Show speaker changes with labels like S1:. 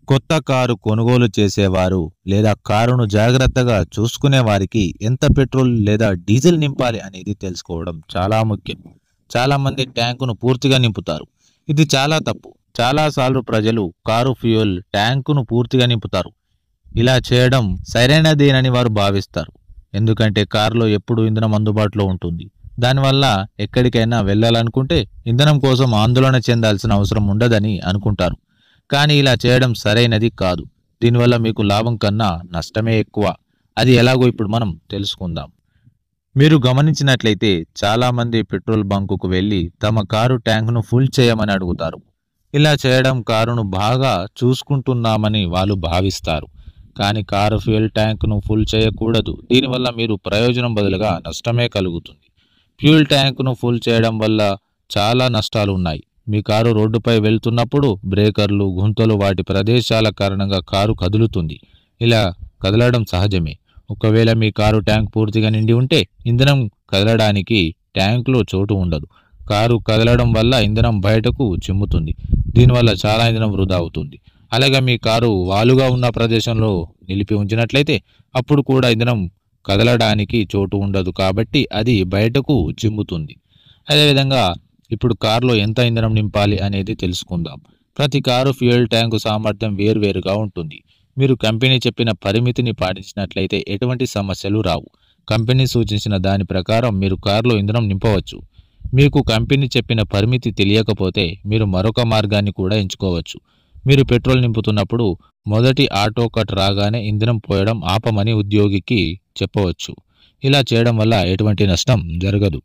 S1: కొత్త కారు కొనుగోలు చేసేవారు లేదా కారును జాగ్రత్తగా చూసుకునే వారికి ఎంత పెట్రోల్ లేదా డీజిల్ నింపాలి అనేది తెలుసుకోవడం చాలా ముఖ్యం. చాలామంది ట్యాంకును పూర్తిగా నింపుతారు. ఇది చాలా తప్పు. చాలాసార్లు ప్రజలు కారు ఫ్యూయల్ ట్యాంకును పూర్తిగా నింపుతారు. ఇలా చేయడం సరైనదేనని వారు భావిస్తారు. ఎందుకంటే కారులో ఎప్పుడు ఇంధనం అందుబాటులో ఉంటుంది. దానివల్ల ఎక్కడికైనా వెళ్ళాలనుకుంటే ఇంధనం కోసం ఆందోళన చెందాల్సిన అవసరం ఉండదని అనుకుంటారు. కానీ ఇలా చేయడం సరైనది కాదు. దీనివల్ల మీకు లాభం కన్నా నష్టమే ఎక్కువ. అది ఎలాగో ఇప్పుడు మనం తెలుసుకుందాం. మీరు గమనించినట్లయితే చాలామంది పెట్రోల్ బంకుకు వెళ్ళి తమ కారు ట్యాంకును ఫుల్ చేయమని అడుగుతారు. ఇలా చేయడం కారును బాగా చూసుకుంటున్నామని వాళ్ళు భావిస్తారు. కానీ కారు ఫ్యూయల్ ట్యాంకును ఫుల్ చేయకూడదు. దీనివల్ల మీరు ప్రయోజనం బదులుగా నష్టమే కలుగుతుంది. ఫ్యూయల్ ట్యాంకును ఫుల్ చేయడం వల్ల చాలా నష్టాలు ఉన్నాయి. మీ కారు రోడ్డుపై వెళ్తున్నప్పుడు బ్రేకర్లు, గుంతలు, వాటి ప్రదేశాల కారణంగా కారు కదులుతుంది. ఇలా కదలడం సహజమే. ఒకవేళ మీ కారు ట్యాంక్ పూర్తిగా నిండి ఉంటే ఇంధనం కదలడానికి ట్యాంకులో చోటు ఉండదు. కారు కదలడం వల్ల ఇంధనం బయటకు చిమ్ముతుంది. దీనివల్ల చాలా ఇంధనం వృధా అవుతుంది. అలాగే మీ కారు వాలుగా ఉన్న ప్రదేశంలో నిలిపి ఉంచినట్లయితే అప్పుడు కూడా ఇంధనం కదలడానికి చోటు ఉండదు, కాబట్టి అది బయటకు చిమ్ముతుంది. అదేవిధంగా ఇప్పుడు కారులో ఎంత ఇంధనం నింపాలి అనేది తెలుసుకుందాం. ప్రతి కారు ఫ్యూయల్ ట్యాంకు సామర్థ్యం వేరువేరుగా ఉంటుంది. మీరు కంపెనీ చెప్పిన పరిమితిని పాటించినట్లయితే ఎటువంటి సమస్యలు రావు. కంపెనీ సూచించిన దాని ప్రకారం మీరు కారులో ఇంధనం నింపవచ్చు. మీకు కంపెనీ చెప్పిన పరిమితి తెలియకపోతే మీరు మరొక మార్గాన్ని కూడా ఎంచుకోవచ్చు. మీరు పెట్రోల్ నింపుతున్నప్పుడు మొదటి ఆటో కట్ రాగానే ఇంధనం పోయడం ఆపమని ఉద్యోగికి చెప్పవచ్చు. ఇలా చేయడం వల్ల ఎటువంటి నష్టం జరగదు.